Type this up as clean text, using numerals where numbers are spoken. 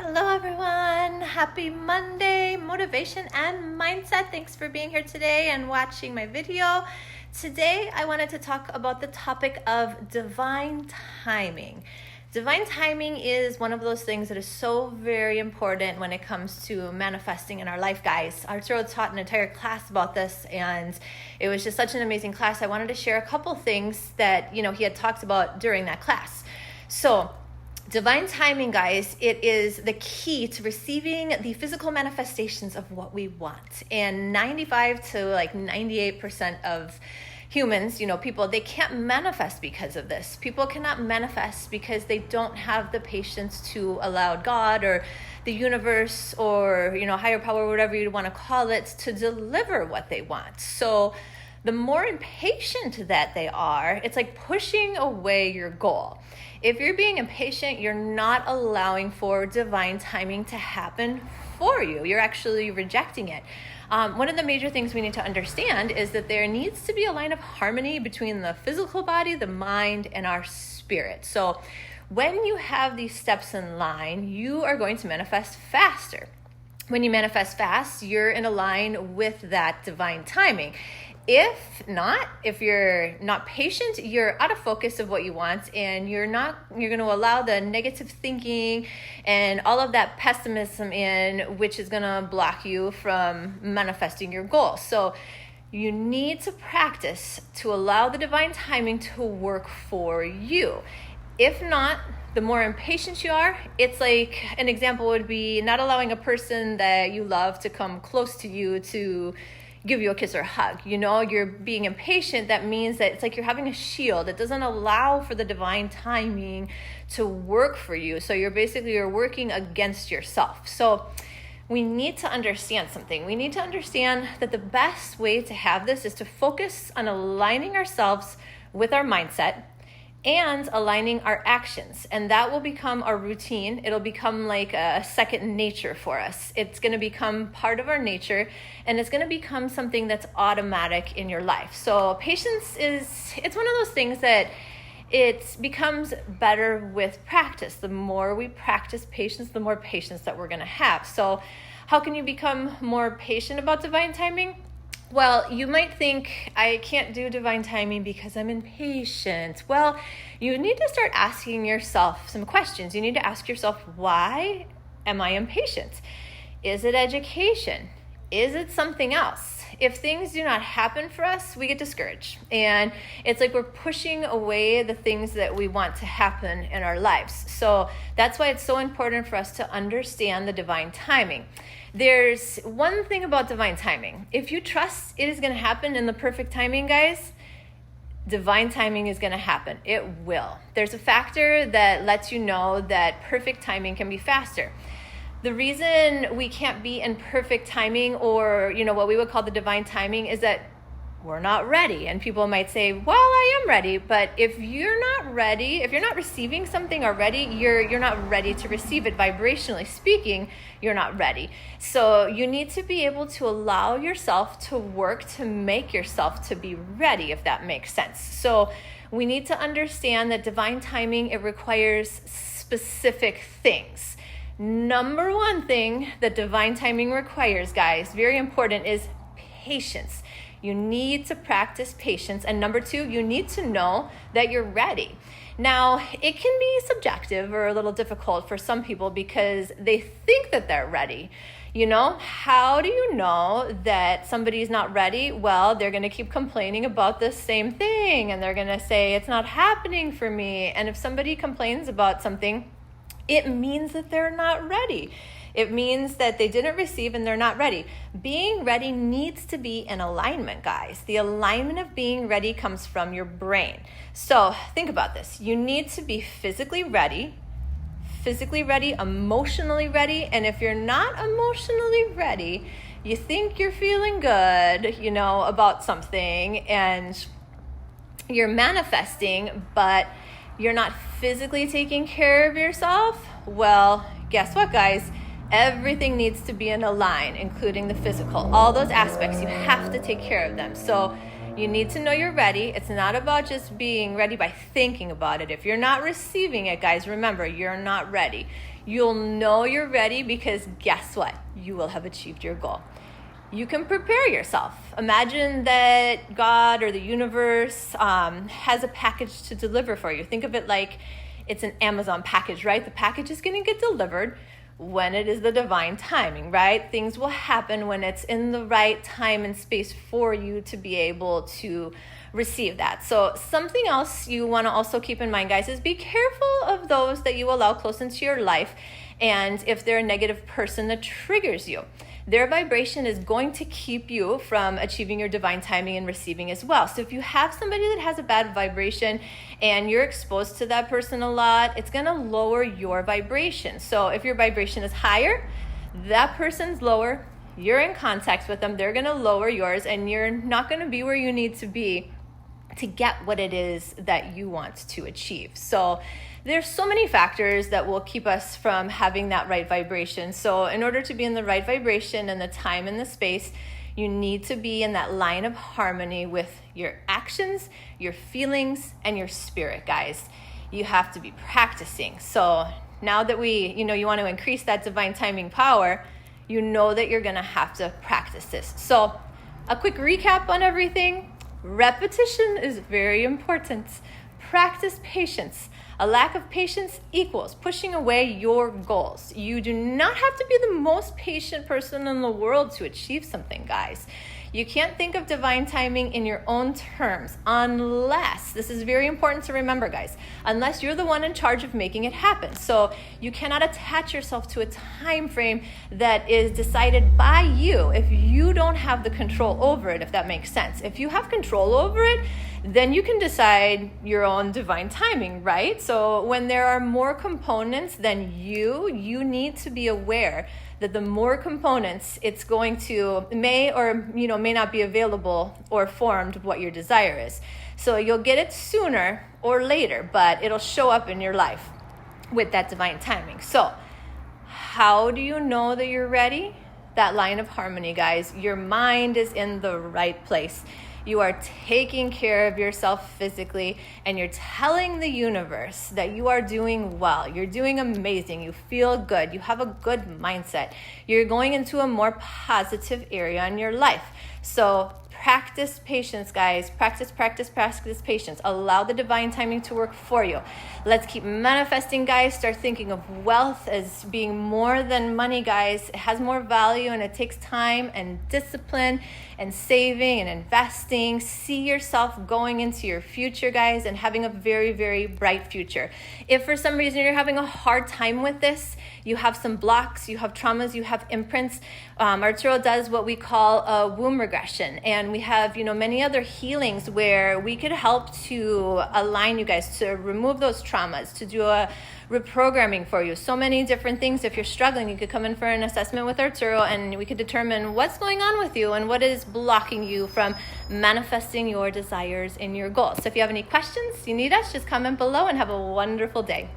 Hello everyone, happy Monday, motivation and mindset. Thanks for being here today and watching my video. Today I wanted to talk about the topic of divine timing. Divine timing is one of those things that is so very important when it comes to manifesting in our life, guys. Arturo taught an entire class about this and it was just such an amazing class. I wanted to share a couple things that he had talked about during that class. So divine timing, guys, it is the key to receiving the physical manifestations of what we want. And 95 to 98% of humans, people, they can't manifest because of this. People cannot manifest because they don't have the patience to allow God or the universe or, higher power, whatever you want to call it, to deliver what they want. So the more impatient that they are, it's like pushing away your goal. If you're being impatient, you're not allowing for divine timing to happen for you. You're actually rejecting it. One of the major things we need to understand is that there needs to be a line of harmony between the physical body, the mind, and our spirit. So when you have these steps in line, you are going to manifest faster. When you manifest fast, you're in a line with that divine timing. If you're not patient, you're out of focus of what you want, and you're going to allow the negative thinking and all of that pessimism in, which is going to block you from manifesting your goal. So you need to practice to allow the divine timing to work for you. If not, the more impatient you are, it's like an example would be not allowing a person that you love to come close to you to give you a kiss or a hug. You're being impatient. That means that it's like you're having a shield. It doesn't allow for the divine timing to work for you. So you're working against yourself. So we need to understand something. We need to understand that the best way to have this is to focus on aligning ourselves with our mindset and aligning our actions. And that will become our routine. It'll become like a second nature for us. It's going to become part of our nature, and it's going to become something that's automatic in your life. So patience it's one of those things that it becomes better with practice. The more we practice patience, the more patience that we're going to have. So how can you become more patient about divine timing? Well, you might think, I can't do divine timing because I'm impatient. Well, you need to start asking yourself some questions. You need to ask yourself, why am I impatient? Is it education? Is it something else? If things do not happen for us, we get discouraged. And it's like we're pushing away the things that we want to happen in our lives. So that's why it's so important for us to understand the divine timing. There's one thing about divine timing. If you trust it is going to happen in the perfect timing, guys, divine timing is going to happen. It will. There's a factor that lets you know that perfect timing can be faster. The reason we can't be in perfect timing, or what we would call the divine timing, is that we're not ready. And people might say, well, I am ready. But if you're not ready, if you're not receiving something already, you're not ready to receive it. Vibrationally speaking, you're not ready. So you need to be able to allow yourself to work to make yourself to be ready, if that makes sense. So we need to understand that divine timing, it requires specific things. Number one thing that divine timing requires, guys, very important, is patience. You need to practice patience. And number two, you need to know that you're ready. Now, it can be subjective or a little difficult for some people because they think that they're ready. How do you know that somebody's not ready? Well, they're going to keep complaining about the same thing, and they're going to say, it's not happening for me. And if somebody complains about something, it means that they're not ready. It means that they didn't receive and they're not ready. Being ready needs to be in alignment, guys. The alignment of being ready comes from your brain. So think about this. You need to be physically ready, emotionally ready. And if you're not emotionally ready, you think you're feeling good, about something, and you're manifesting, but you're not physically taking care of yourself, well, guess what, guys? Everything needs to be in a line, including the physical. All those aspects, you have to take care of them. So you need to know you're ready. It's not about just being ready by thinking about it. If you're not receiving it, guys, remember, you're not ready. You'll know you're ready because guess what? You will have achieved your goal. You can prepare yourself. Imagine that God or the universe has a package to deliver for you. Think of it like it's an Amazon package, right? The package is going to get delivered when it is the divine timing, right? Things will happen when it's in the right time and space for you to be able to receive that. So something else you want to also keep in mind, guys, is be careful of those that you allow close into your life, and if they're a negative person that triggers you. Their vibration is going to keep you from achieving your divine timing and receiving as well. So if you have somebody that has a bad vibration and you're exposed to that person a lot, it's going to lower your vibration. So if your vibration is higher, that person's lower, you're in contact with them, they're going to lower yours, and you're not going to be where you need to be to get what it is that you want to achieve. So there's so many factors that will keep us from having that right vibration. So in order to be in the right vibration and the time and the space, you need to be in that line of harmony with your actions, your feelings, and your spirit, guys. You have to be practicing. So now that you want to increase that divine timing power, you know that you're going to have to practice this. So a quick recap on everything. Repetition is very important. Practice patience. A lack of patience equals pushing away your goals. You do not have to be the most patient person in the world to achieve something, guys. You can't think of divine timing in your own terms unless, this is very important to remember, guys, unless you're the one in charge of making it happen. So you cannot attach yourself to a time frame that is decided by you if you don't have the control over it, if that makes sense. If you have control over it, then you can decide your own divine timing, right? So when there are more components than you need to be aware that the more components, it's going to may not be available or formed what your desire is. So you'll get it sooner or later, but it'll show up in your life with that divine timing. So how do you know that you're ready? That line of harmony, guys. Your mind is in the right place. You are taking care of yourself physically, and you're telling the universe that you are doing well. You're doing amazing. You feel good. You have a good mindset. You're going into a more positive area in your life. So practice patience, guys. Practice patience. Allow the divine timing to work for you. Let's keep manifesting, guys. Start thinking of wealth as being more than money, guys. It has more value, and it takes time and discipline and saving and investing. See yourself going into your future, guys, and having a very, very bright future. If for some reason you're having a hard time with this, you have some blocks, you have traumas, you have imprints, Arturo does what we call a womb regression, and we have many other healings where we could help to align you guys, to remove those traumas, to do a reprogramming for you. So many different things. If you're struggling, you could come in for an assessment with Arturo, and we could determine what's going on with you and what is blocking you from manifesting your desires and your goals. So if you have any questions, you need us, just comment below, and have a wonderful day.